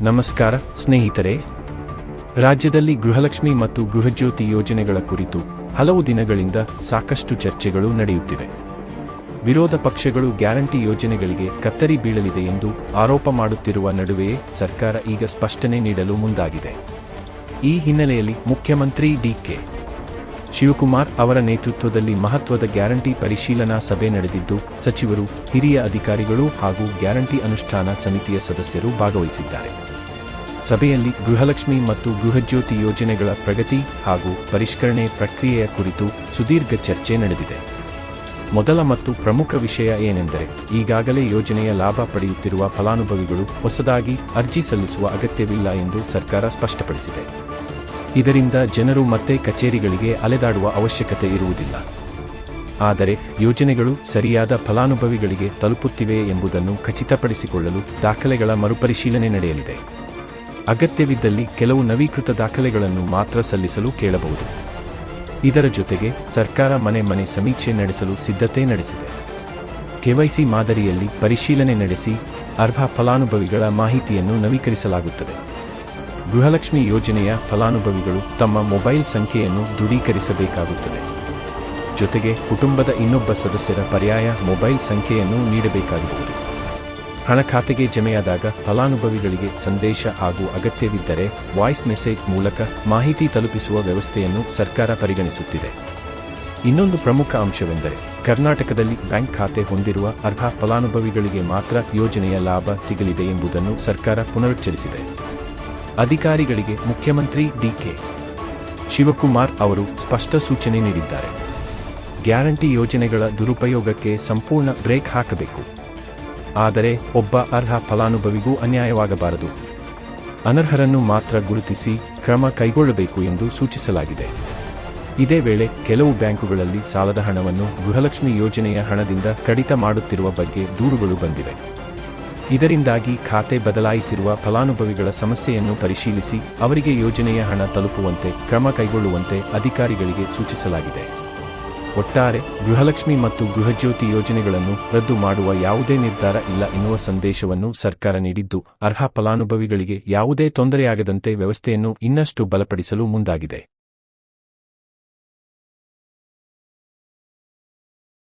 ನಮಸ್ಕಾರ ಸ್ನೇಹಿತರೆ. ರಾಜ್ಯದಲ್ಲಿ ಗೃಹಲಕ್ಷ್ಮಿ ಮತ್ತು ಗೃಹಜ್ಯೋತಿ ಯೋಜನೆಗಳ ಕುರಿತು ಹಲವು ದಿನಗಳಿಂದ ಸಾಕಷ್ಟು ಚರ್ಚೆಗಳು ನಡೆಯುತ್ತಿವೆ. ವಿರೋಧ ಪಕ್ಷಗಳು ಗ್ಯಾರಂಟಿ ಯೋಜನೆಗಳಿಗೆ ಕತ್ತರಿ ಬೀಳಲಿದೆ ಎಂದು ಆರೋಪ ಮಾಡುತ್ತಿರುವ ನಡುವೆಯೇ ಸರ್ಕಾರ ಈಗ ಸ್ಪಷ್ಟನೆ ನೀಡಲು ಮುಂದಾಗಿದೆ. ಈ ಹಿನ್ನೆಲೆಯಲ್ಲಿ ಮುಖ್ಯಮಂತ್ರಿ ಡಿ.ಕೆ. ಶಿವಕುಮಾರ್ ಅವರ ನೇತೃತ್ವದಲ್ಲಿ ಮಹತ್ವದ ಗ್ಯಾರಂಟಿ ಪರಿಶೀಲನಾ ಸಭೆ ನಡೆದಿದ್ದು, ಸಚಿವರು, ಹಿರಿಯ ಅಧಿಕಾರಿಗಳು ಹಾಗೂ ಗ್ಯಾರಂಟಿ ಅನುಷ್ಠಾನ ಸಮಿತಿಯ ಸದಸ್ಯರು ಭಾಗವಹಿಸಿದ್ದಾರೆ. ಸಭೆಯಲ್ಲಿ ಗೃಹಲಕ್ಷ್ಮಿ ಮತ್ತು ಗೃಹಜ್ಯೋತಿ ಯೋಜನೆಗಳ ಪ್ರಗತಿ ಹಾಗೂ ಪರಿಷ್ಕರಣೆ ಪ್ರಕ್ರಿಯೆಯ ಕುರಿತು ಸುದೀರ್ಘ ಚರ್ಚೆ ನಡೆದಿದೆ. ಮೊದಲ ಮತ್ತು ಪ್ರಮುಖ ವಿಷಯ ಏನೆಂದರೆ, ಈಗಾಗಲೇ ಯೋಜನೆಯ ಲಾಭ ಪಡೆಯುತ್ತಿರುವ ಫಲಾನುಭವಿಗಳು ಹೊಸದಾಗಿ ಅರ್ಜಿ ಸಲ್ಲಿಸುವ ಅಗತ್ಯವಿಲ್ಲ ಎಂದು ಸರ್ಕಾರ ಸ್ಪಷ್ಟಪಡಿಸಿದೆ. ಇದರಿಂದ ಜನರು ಮತ್ತೆ ಕಚೇರಿಗಳಿಗೆ ಅಲೆದಾಡುವ ಅವಶ್ಯಕತೆ ಇರುವುದಿಲ್ಲ. ಆದರೆ ಯೋಜನೆಗಳು ಸರಿಯಾದ ಫಲಾನುಭವಿಗಳಿಗೆ ತಲುಪುತ್ತಿವೆ ಎಂಬುದನ್ನು ಖಚಿತಪಡಿಸಿಕೊಳ್ಳಲು ದಾಖಲೆಗಳ ಮರುಪರಿಶೀಲನೆ ನಡೆಯಲಿದೆ. ಅಗತ್ಯವಿದ್ದಲ್ಲಿ ಕೆಲವು ನವೀಕೃತ ದಾಖಲೆಗಳನ್ನು ಮಾತ್ರ ಸಲ್ಲಿಸಲು ಕೇಳಬಹುದು. ಇದರ ಜೊತೆಗೆ ಸರ್ಕಾರ ಮನೆ ಸಮೀಕ್ಷೆ ನಡೆಸಲು ಸಿದ್ಧತೆ ನಡೆಸಿದೆ. ಕೆವೈಸಿ ಮಾದರಿಯಲ್ಲಿ ಪರಿಶೀಲನೆ ನಡೆಸಿ ಅರ್ಹ ಫಲಾನುಭವಿಗಳ ಮಾಹಿತಿಯನ್ನು ನವೀಕರಿಸಲಾಗುತ್ತದೆ. ಗೃಹಲಕ್ಷ್ಮಿ ಯೋಜನೆಯ ಫಲಾನುಭವಿಗಳು ತಮ್ಮ ಮೊಬೈಲ್ ಸಂಖ್ಯೆಯನ್ನು ದೃಢೀಕರಿಸಬೇಕಾಗುತ್ತದೆ. ಜೊತೆಗೆ ಕುಟುಂಬದ ಇನ್ನೊಬ್ಬ ಸದಸ್ಯರ ಪರ್ಯಾಯ ಮೊಬೈಲ್ ಸಂಖ್ಯೆಯನ್ನು ನೀಡಬೇಕಾಗುತ್ತದೆ. ಹಣ ಖಾತೆಗೆ ಜಮೆಯಾದಾಗ ಫಲಾನುಭವಿಗಳಿಗೆ ಸಂದೇಶ ಹಾಗೂ ಅಗತ್ಯವಿದ್ದರೆ ವಾಯ್ಸ್ ಮೆಸೇಜ್ ಮೂಲಕ ಮಾಹಿತಿ ತಲುಪಿಸುವ ವ್ಯವಸ್ಥೆಯನ್ನು ಸರ್ಕಾರ ಪರಿಗಣಿಸುತ್ತಿದೆ. ಇನ್ನೊಂದು ಪ್ರಮುಖ ಅಂಶವೆಂದರೆ, ಕರ್ನಾಟಕದಲ್ಲಿ ಬ್ಯಾಂಕ್ ಖಾತೆ ಹೊಂದಿರುವ ಅರ್ಹ ಫಲಾನುಭವಿಗಳಿಗೆ ಮಾತ್ರ ಯೋಜನೆಯ ಲಾಭ ಸಿಗಲಿದೆ ಎಂಬುದನ್ನು ಸರ್ಕಾರ ಪುನರುಚ್ಚರಿಸಿದೆ. ಅಧಿಕಾರಿಗಳಿಗೆ ಮುಖ್ಯಮಂತ್ರಿ ಡಿ.ಕೆ. ಶಿವಕುಮಾರ್ ಅವರು ಸ್ಪಷ್ಟ ಸೂಚನೆ ನೀಡಿದ್ದಾರೆ. ಗ್ಯಾರಂಟಿ ಯೋಜನೆಗಳ ದುರುಪಯೋಗಕ್ಕೆ ಸಂಪೂರ್ಣ ಬ್ರೇಕ್ ಹಾಕಬೇಕು. ಆದರೆ ಒಬ್ಬ ಅರ್ಹ ಫಲಾನುಭವಿಗೂ ಅನ್ಯಾಯವಾಗಬಾರದು. ಅನರ್ಹರನ್ನು ಮಾತ್ರ ಗುರುತಿಸಿ ಕ್ರಮ ಕೈಗೊಳ್ಳಬೇಕು ಎಂದು ಸೂಚಿಸಲಾಗಿದೆ. ಇದೇ ವೇಳೆ ಕೆಲವು ಬ್ಯಾಂಕುಗಳಲ್ಲಿ ಸಾಲದ ಹಣವನ್ನು ಗೃಹಲಕ್ಷ್ಮಿ ಯೋಜನೆಯ ಹಣದಿಂದ ಕಡಿತ ಮಾಡುತ್ತಿರುವ ಬಗ್ಗೆ ದೂರುಗಳು ಬಂದಿವೆ. ಇದರಿಂದಾಗಿ ಖಾತೆ ಬದಲಾಯಿಸಿರುವ ಫಲಾನುಭವಿಗಳ ಸಮಸ್ಯೆಯನ್ನು ಪರಿಶೀಲಿಸಿ ಅವರಿಗೆ ಯೋಜನೆಯ ಹಣ ತಲುಪುವಂತೆ ಕ್ರಮ ಕೈಗೊಳ್ಳುವಂತೆ ಅಧಿಕಾರಿಗಳಿಗೆ ಸೂಚಿಸಲಾಗಿದೆ. ಒಟ್ಟಾರೆ ಗೃಹಲಕ್ಷ್ಮಿ ಮತ್ತು ಗೃಹಜ್ಯೋತಿ ಯೋಜನೆಗಳನ್ನು ರದ್ದು ಮಾಡುವ ಯಾವುದೇ ನಿರ್ಧಾರ ಇಲ್ಲ ಎನ್ನುವ ಸಂದೇಶವನ್ನು ಸರ್ಕಾರ ನೀಡಿದ್ದು, ಅರ್ಹ ಫಲಾನುಭವಿಗಳಿಗೆ ಯಾವುದೇ ತೊಂದರೆಯಾಗದಂತೆ ವ್ಯವಸ್ಥೆಯನ್ನು ಇನ್ನಷ್ಟು ಬಲಪಡಿಸಲು ಮುಂದಾಗಿದೆ.